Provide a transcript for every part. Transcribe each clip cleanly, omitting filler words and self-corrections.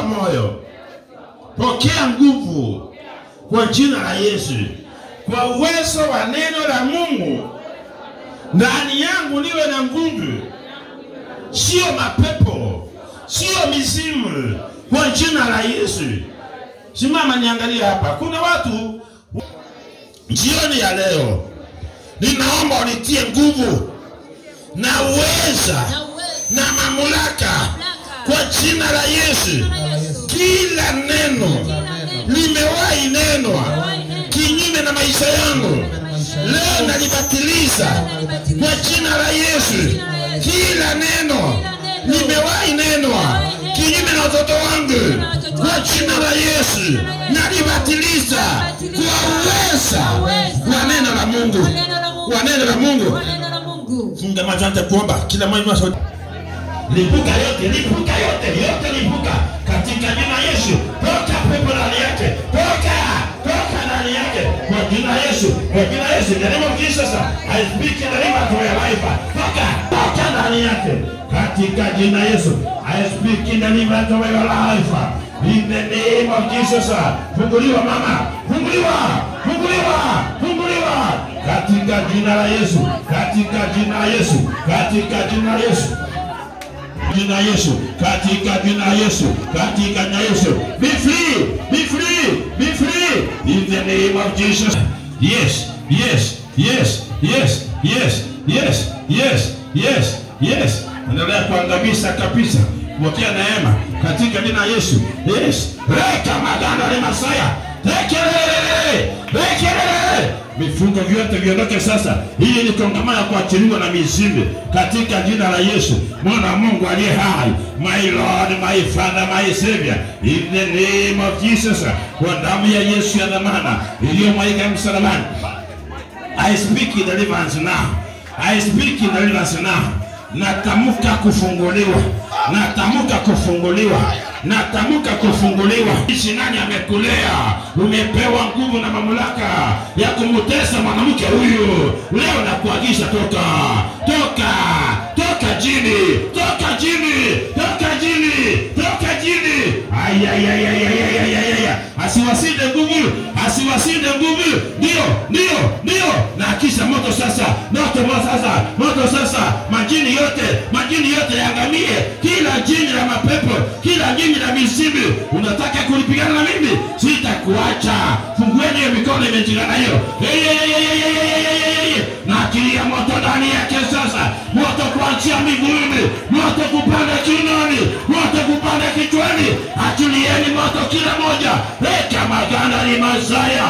umetiwa moyo. Pokea nguvu kwa jina la Yesu. Kwa uwezo wa neno la Mungu ndani yangu liwe na nguvu. Sio mapepo, sio mizimu, kwa jina la Yesu. Simama niangalie hapa. Kuna watu jioni ya leo, ninaomba unitie nguvu na uweza na mamlaka kwa jina la Yesu. Kila neno limewahi nenwa kinyume na maisha yangu, leo nalibatiliza kwa jina la Yesu. Kila neno limewahi nenwa kinyume na watoto wangu, kwa jina la Yesu nalibatiliza kwa uweza wa neno la Mungu, kwa neno la Mungu. Funga macho ante kuomba. Kila mmoja mwa sauti. Lipuka yote, lipuka yote, yote lipuka katika jina la Yesu. Toka pepo ndani yake, toka ndani yake kwa jina la Yesu, kwa jina la Yesu. The name of Jesus, I speak in the name of your life. Toka ndani yake katika jina la Yesu. I speak in the name of your life. In the name of Jesus. Funguliwa mama, funguliwa, funguliwa, funguliwa katika jina la Yesu, katika jina la Yesu, katika jina la Yesu. Jina Yesu, katika jina Yesu, katika jina Yesu. Be free, be free, be free in the name of Jesus. Yes, yes, yes, yes, yes, yes, yes, yes, yes. Endelea kuangamiza kabisa. Pokea neema katika jina Yesu. Yes. Reka maganda ni Masaya. Rekele, rekele. Mifungo vyote viondoke sasa. Hii ni kongamano kwa kuachiliwa na mizimu katika jina la Yesu, mwana wa Mungu aliye hai. My Lord, my Father, my Savior, in the name of Jesus. Kwa damu ya Yesu ya dhamana iliyomwagika msalabani, I speak in deliverance now. I speak in deliverance now. Natamka kufunguliwa, natamka kufunguliwa, natamka kufunguliwa. Ishi nani amekulea? Umepewa nguvu na mamlaka ya kumutesa mwanamke huyu. Leo nakuagisha toka, toka, toka jini, toka jini, toka jini, toka jini. Ayayayayayayayaya. Asiwasinde nguvu, asiwasinde nguvu. Ndio, ndio, ndio. Na kisha moto sasa, moto sasa, moto sasa. Majini yote yangamie. Kila jini la mapepo, kila jini la mizimu. Unataka kulipigana na mimi? Sitakuacha. Fungueni hiyo mikono imejingana hiyo. Na kilia moto ndani yake sasa. Moto kuachia miguuni, moto kupanda kinoni, moto kupanda kichwani. Achilieni moto kila moja. Reka maganda ni Masaya.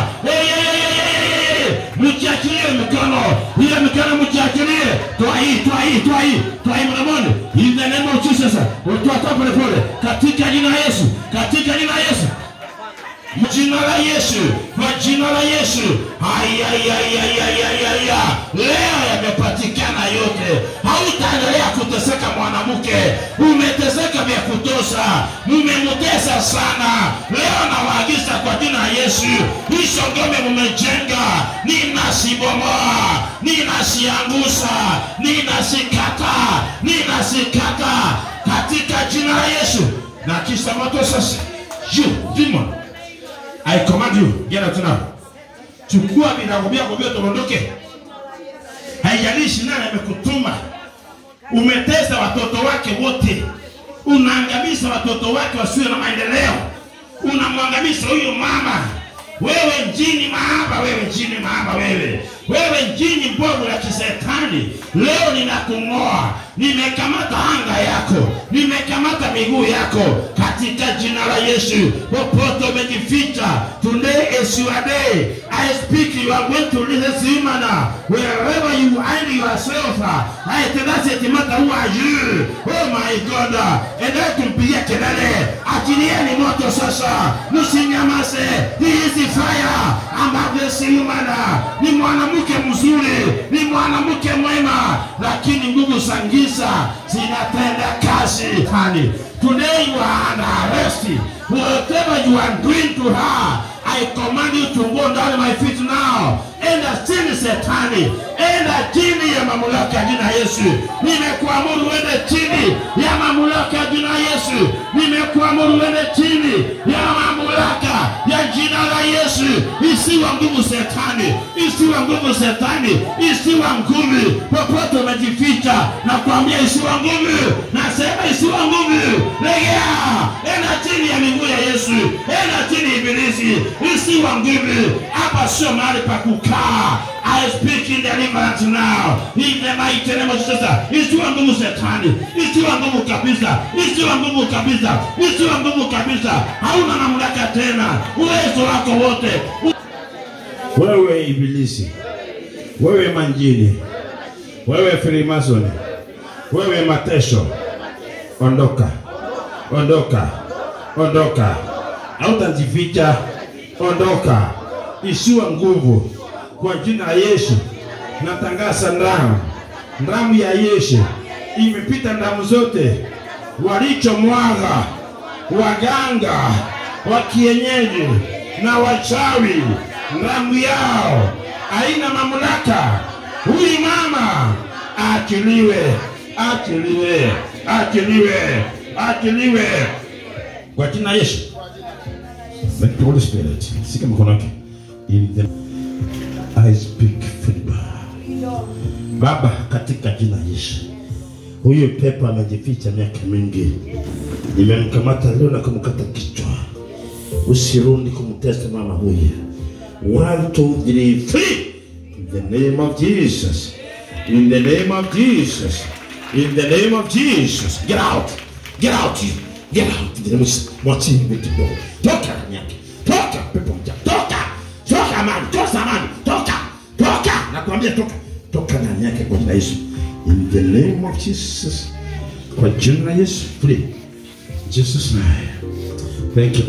Mchiachilie mikono. Hiyo mikono mchiachilie. Toa hii, toa hii, toa hii. Toa hii mwanamoni. In the name of Jesus. Utoa pole pole. Katika jina la Yesu. Katika jina la Yesu. Jina la Yesu. Kwa jina la Yesu. Ayayayayayayaya. Leo yamepatikana yote. Hautaendelea kuteseka mwanamke. Umeteseka vya kutosha. Mumemutesa sana. Leo nawaagiza kwa jina la Yesu. Hizo ngome mumejenga, ninasibomoa, ninasiangusha, ninasikata, ninasikata katika jina la Yesu. Na kisha moto sasa. Demon, I command you, get out now. Chukua virago vyako vyote uondoke. Haijalishi nani amekutuma. Umetesa watoto wake wote. Unaangamiza watoto wake wasiwe na maendeleo. Unamwangamiza huyo mama. Wewe jini mahaba, wewe jini mahaba, wewe jini mbovu la kisetani. Leo ninakung'oa. Nimekamata anga yako, nimekamata miguu yako katika jina la Yesu. Popote umejificha, today is your day. I speak, you are going to release human. Wherever you hide yourself, I tell us it matter who are you. Oh my God. Endelea kumpigia kelele. Achilieni moto sasa. Msinyamaze. He is fire. Ambavyo human. Ni mwanamke mzuri, ni mwanamke mwema, lakini nguvu za giza zinatenda kazi. Today you are under arrest. Whatever you are doing to her, I command you to go down my feet now. Enda chini Shetani, enda chini ya mamlaka ya jina Yesu. Nimekuamuru uende chini ya mamlaka ya jina Yesu. Nimekuamuru uende chini ya mamlaka ya jina la Yesu. Isiwa nguvu Shetani, isiwa nguvu Shetani, isiwa nguvu popote umejificha, na kuambia isiwa nguvu. Nasema isiwa nguvu. Legea, enda chini ya miguu ya Yesu, enda chini ibilisi, isiwa nguvu. Hapa sio mahali pa kukaa. I speak in deliverance now. In the mighty name of Jesus. Isiwa nguvu Shetani, isiwa nguvu kabisa, isiwa nguvu kabisa, isiwa nguvu kabisa. Hauna mamlaka tena. Uwezo wako wote. Wewe ibilisi, wewe manjini, wewe Freemason, wewe matesho, ondoka, ondoka, ondoka. Hautajificha, ondoka. Isiwa nguvu kwa jina la Yesu. Natangaza damu ya Yesu imepita damu zote walichomwaga waganga wa kienyeji na wachawi. Damu yao haina mamlaka. Huyu mama achiliwe, achiliwe, achiliwe, achiliwe kwa jina la Yesu. Thank you, Holy Spirit. Sika mkono wake. In the I speak freedom. Baba, katika jina Yesu. Huyu pepo amejificha miaka mingi. Nimemkamata leo na kumkata kichwa. Usirudi kumtesa mama huyu. 1, 2, 3, free. In the name of Jesus. In the name of Jesus. In the name of Jesus. Get out. Get out. Get out. What's in with the door? Toka nyaki. Toka pepo mja. Toka. Toka man. Toka man. Toka. Toka. Nakwambia toka. Toka ndani yake kwa jina la Yesu. In the name of Jesus. Kwa jina la Yesu. Free. Jesus name. Thank you.